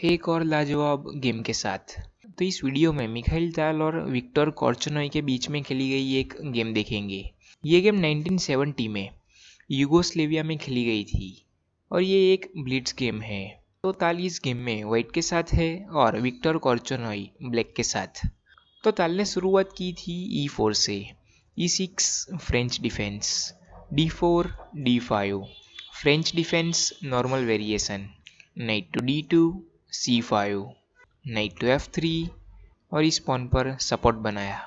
एक और लाजवाब गेम के साथ। तो इस वीडियो में मिखाइल ताल और विक्टर कोर्चनॉय के बीच में खेली गई एक गेम देखेंगे। ये गेम 1970 में यूगोस्लेविया में खेली गई थी और ये एक ब्लिट्ज गेम है। तो ताल इस गेम में वाइट के साथ है और विक्टर कोर्चनॉय ब्लैक के साथ। तो ताल ने शुरुआत की थी E4 से। E6 French defence, D4 D5 French defence normal variation, knight to D2 C5, knight to F3 और इस पॉन पर सपोर्ट बनाया।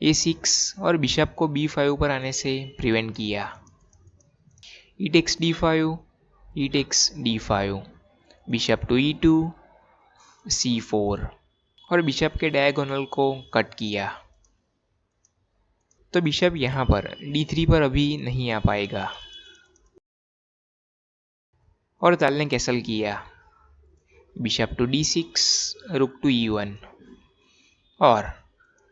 A6 और बिशप को B5 पर आने से प्रिवेंट किया। E takes D5, E takes D5, bishop to E2 C4 और बिशप के डायगोनल को कट किया। तो बिशप यहाँ पर D3 पर अभी नहीं आ पाएगा और ताल ने कैसल किया। बिशप टू D6, रुक टू E1 और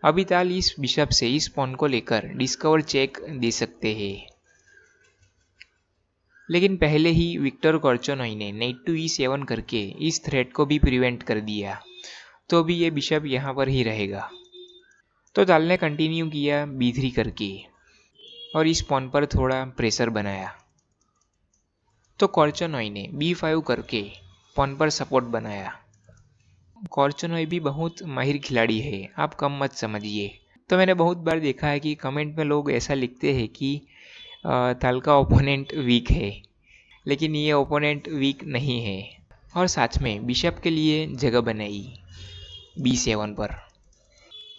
अभी ताल इस बिशप से इस पॉन को लेकर डिस्कवर चेक दे सकते हैं। लेकिन पहले ही विक्टर कोर्चनॉय ने नाइट टू E7 करके इस थ्रेट को भी प्रिवेंट कर दिया। तो अभी ये बिशप यहाँ पर ही रहेगा। तो ताल ने कंटिन्यू किया B3 करके और इस पॉन पर थोड़ा प्रेशर बनाया। तो कोर्चनॉय ने B5 करके पॉन पर सपोर्ट बनाया। कोर्चनॉय भी बहुत माहिर खिलाड़ी है, आप कम मत समझिए। तो मैंने बहुत बार देखा है कि कमेंट में लोग ऐसा लिखते हैं कि ताल का ओपोनेंट वीक है, लेकिन ये ओपोनेंट वीक नहीं है। और साथ में बिशप के लिए जगह बनाई B7 पर।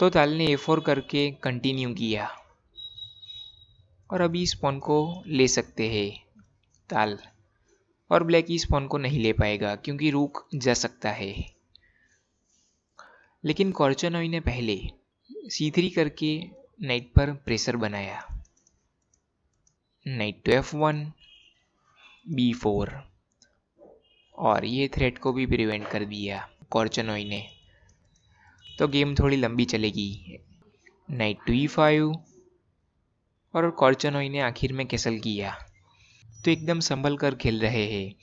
तो ताल ने A4 करके कंटिन्यू किया और अभी इस पॉन को ले सकते हैं ताल, और ब्लैक इस पॉन को नहीं ले पाएगा क्योंकि रुक जा सकता है। लेकिन कोर्चनॉय ने पहले C3 करके नाइट पर प्रेशर बनाया। नाइट टू F1, B4 और ये थ्रेट को भी प्रिवेंट कर दिया कोर्चनॉय ने। तो गेम थोड़ी लंबी चलेगी। नाइट टू E5 और कोर्चनॉय ने आखिर में कैसल किया। तो एकदम संभल कर खेल रहे हैं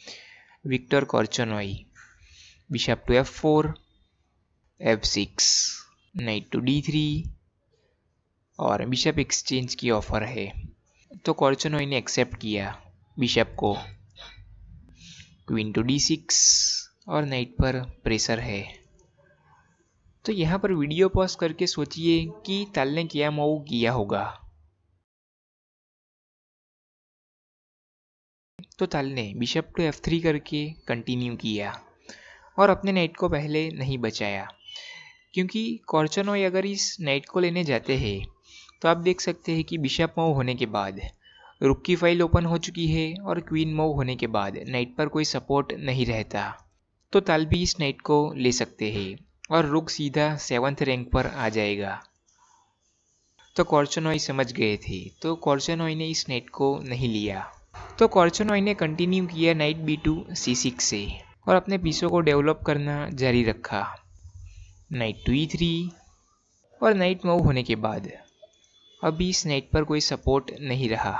Victor Korchnoi. Bishop to F4, F6, knight to D3 और बिशप एक्सचेंज की ऑफर है। तो कोर्चनॉय ने एक्सेप्ट किया बिशप को। क्वीन टू D6 और नाइट पर प्रेशर है। तो यहाँ पर वीडियो पॉज करके सोचिए कि ताल ने क्या मूव किया होगा। तो ताल ने बिशप टू F3 करके कंटिन्यू किया और अपने नाइट को पहले नहीं बचाया, क्योंकि कोर्चनॉय अगर इस नाइट को लेने जाते हैं तो आप देख सकते हैं कि बिशप मूव होने के बाद रुक की फाइल ओपन हो चुकी है और क्वीन मूव होने के बाद नाइट पर कोई सपोर्ट नहीं रहता। तो ताल भी इस नाइट को ले सकते हैं और रुक सीधा 7th रैंक पर आ जाएगा। तो कोर्चनॉय समझ गए थे, तो कोर्चनॉय ने इस नाइट को नहीं लिया। तो कोर्चनॉय ने कंटिन्यू किया नाइट B2 C6 से और अपने पीसों को डेवलप करना जारी रखा। नाइट टू E3 और नाइट मूव होने के बाद अभी इस नाइट पर कोई सपोर्ट नहीं रहा।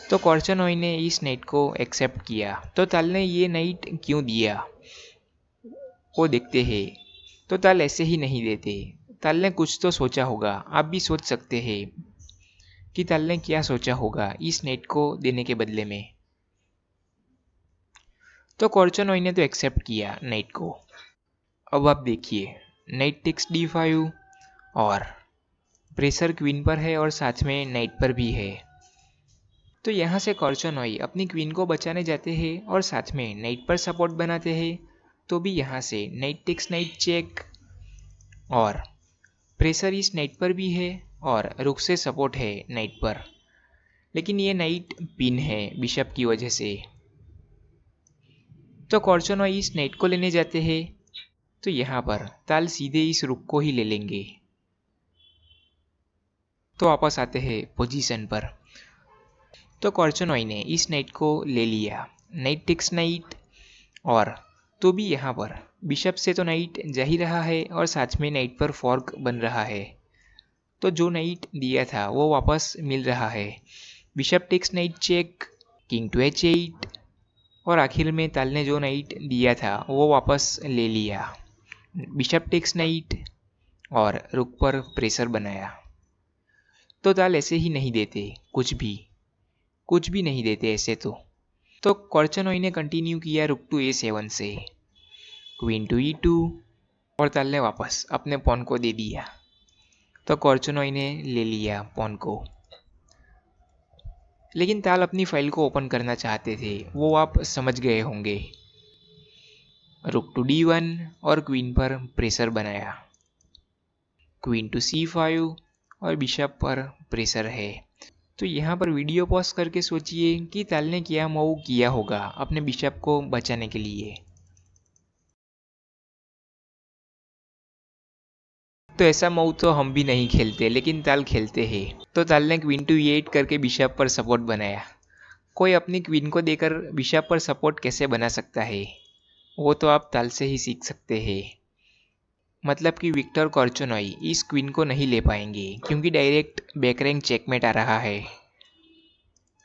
तो कोर्चनॉय ने इस नाइट को एक्सेप्ट किया। तो ताल ने ये नाइट क्यों दिया वो देखते हैं। तो ताल ऐसे ही नहीं देते, ताल ने कुछ तो सोचा होगा। आप भी सोच सकते हैं कि ताल ने क्या सोचा होगा इस नाइट को देने के बदले में। तो कोर्चनॉय ने तो एक्सेप्ट किया नाइट को। अब आप देखिए नाइट टेक्स D5 और प्रेशर क्वीन पर है और साथ में नाइट पर भी है। तो यहाँ से कोर्चनॉय अपनी क्वीन को बचाने जाते हैं और साथ में नाइट पर सपोर्ट बनाते हैं। तो भी यहाँ से नाइट टेक्स नाइट चेक और प्रेशर इस नाइट पर भी है और रुक से सपोर्ट है नाइट पर, लेकिन ये नाइट पिन है बिशप की वजह से। तो कोर्चनॉय इस नाइट को लेने जाते हैं। तो यहाँ पर ताल सीधे इस रुक को ही ले लेंगे। तो वापस आते हैं पोजीशन पर। तो कोर्चनॉय ने इस नाइट को ले लिया। नाइट टेक्स नाइट और तो भी यहाँ पर बिशप से तो नाइट जा ही रहा है और साथ में नाइट पर फॉर्क बन रहा है। तो जो नाइट दिया था वो वापस मिल रहा है। Bishop takes knight check, king to H8 और आखिर में ताल ने जो नाइट दिया था वो वापस ले लिया। बिशप टेक्स नाइट और रुक पर प्रेशर बनाया। तो ताल ऐसे ही नहीं देते, कुछ भी नहीं देते ऐसे तो कोर्चनोई ने कंटिन्यू किया रुक टू A7 से, क्वीन टू E2 और ताल ने वापस अपने पॉन को दे दिया। तो कोर्चनोई ने ले लिया पॉन को। लेकिन ताल अपनी फाइल को ओपन करना चाहते थे, वो आप समझ गए होंगे। रुक टू D1 और क्वीन पर प्रेशर बनाया, क्वीन टू C5 और बिशप पर प्रेशर है। तो यहाँ पर वीडियो पॉज करके सोचिए कि ताल ने क्या मूव किया होगा अपने बिशप को बचाने के लिए। तो ऐसा मूव तो हम भी नहीं खेलते, लेकिन ताल खेलते हैं। तो ताल ने क्वीन टू E8 करके बिशप पर सपोर्ट बनाया। कोई अपनी क्वीन को देकर बिशप पर सपोर्ट कैसे बना सकता है, वो तो आप ताल से ही सीख सकते हैं। मतलब कि विक्टर कोर्चनोई इस क्वीन को नहीं ले पाएंगे क्योंकि डायरेक्ट बैकरैंक चेकमेट आ रहा है।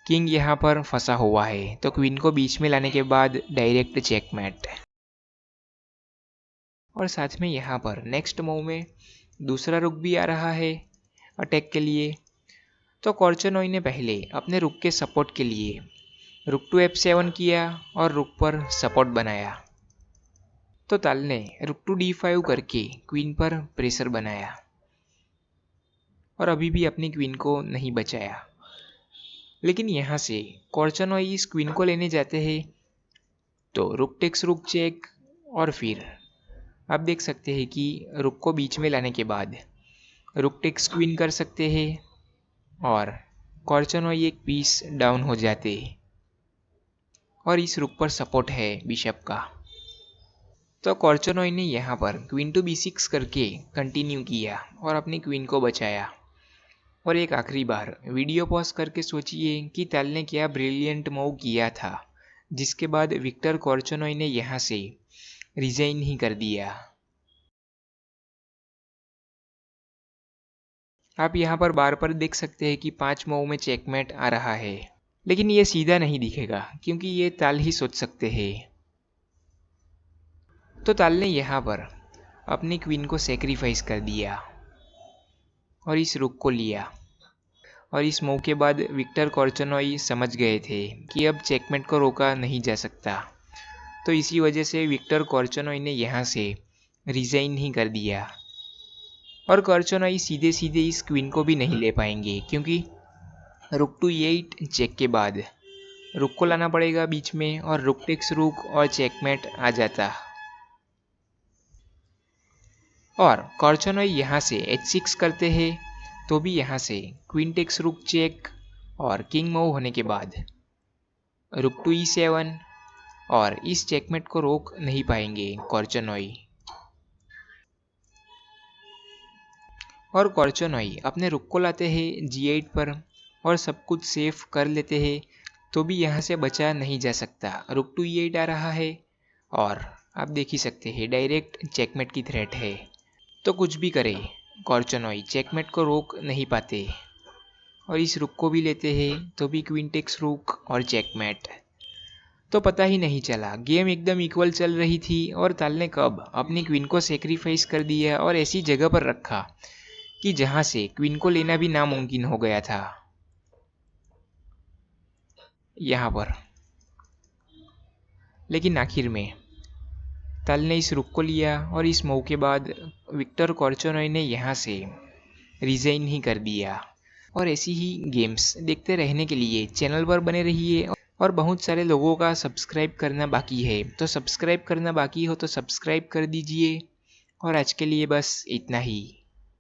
किंग यहाँ पर फंसा हुआ है, तो क्वीन को बीच में लाने के बाद डायरेक्ट चेकमेट। और साथ में यहाँ पर नेक्स्ट मूव में दूसरा रुक भी आ रहा है अटैक के लिए। तो कोर्चनोई ने पहले अपने रुक के सपोर्ट के लिए रुक टू F7 किया और रुक पर सपोर्ट बनाया। तो ताल ने रुक टू D5 करके क्वीन पर प्रेशर बनाया और अभी भी अपनी क्वीन को नहीं बचाया। लेकिन यहाँ से कोर्चनोई इस क्वीन को लेने जाते हैं, तो रुक टेक्स रुक चेक और फिर आप देख सकते हैं कि रुक को बीच में लाने के बाद रुक टेक्स क्वीन कर सकते हैं और कोर्चनोई एक पीस डाउन हो जाते और इस रुक पर सपोर्ट है बिशप का। तो कोर्चनोई ने यहाँ पर क्वीन टू B6 करके कंटिन्यू किया और अपनी क्वीन को बचाया। और एक आखिरी बार वीडियो पॉज करके सोचिए कि ताल ने क्या ब्रिलियंट मूव किया था, जिसके बाद विक्टर कोर्चनोई ने यहाँ से रिजाइन ही कर दिया। आप यहाँ पर बार पर देख सकते हैं कि 5 मूव में चेकमेट आ रहा है, लेकिन ये सीधा नहीं दिखेगा क्योंकि ये ताल ही सोच सकते हैं। तो ताल ने यहाँ पर अपनी क्वीन को सेक्रीफाइस कर दिया और इस रुक को लिया। और इस मूव के बाद विक्टर कोर्चनोई समझ गए थे कि अब चेकमेट को रोका नहीं जा सकता। तो इसी वजह से विक्टर कोर्चनोई ने यहाँ से रिजाइन ही कर दिया। और कोर्चनोई सीधे सीधे इस क्वीन को भी नहीं ले पाएंगे क्योंकि रुक टू E8 चेक के बाद रुक को लाना पड़ेगा बीच में और रुक टेक्स रुक और चेकमेट आ जाता। और कोर्चनोई यहाँ से H6 करते हैं, तो भी यहाँ से क्वीन टेक्स रुक चेक और किंग मूव होने के बाद रुक टू E7 और इस चेकमेट को रोक नहीं पाएंगे कोर्चनोई। और कोर्चनोई अपने रुक को लाते हैं G8 पर और सब कुछ सेफ कर लेते हैं, तो भी यहाँ से बचा नहीं जा सकता। रुक टू E8 आ रहा है और आप देख ही सकते हैं डायरेक्ट चेकमेट की थ्रेट है। तो कुछ भी करे कोर्चनोई चेकमेट को रोक नहीं पाते और इस रुक को भी लेते हैं, तो भी क्वीन टेक्स रुक और चेकमेट। तो पता ही नहीं चला, गेम एकदम इक्वल चल रही थी और ताल ने कब अपनी क्वीन को सेक्रीफाइस कर दिया और ऐसी जगह पर रखा कि जहां से क्वीन को लेना भी नामुमकिन हो गया था यहाँ पर। लेकिन आखिर में ताल ने इस रुक को लिया और इस मूव के बाद विक्टर कोर्चनोई ने यहाँ से रिजाइन ही कर दिया। और ऐसी ही गेम्स देखते रहने के लिए चैनल पर बने रहिए। और बहुत सारे लोगों का सब्सक्राइब करना बाकी है, तो सब्सक्राइब करना बाकी हो तो सब्सक्राइब कर दीजिए। और आज के लिए बस इतना ही।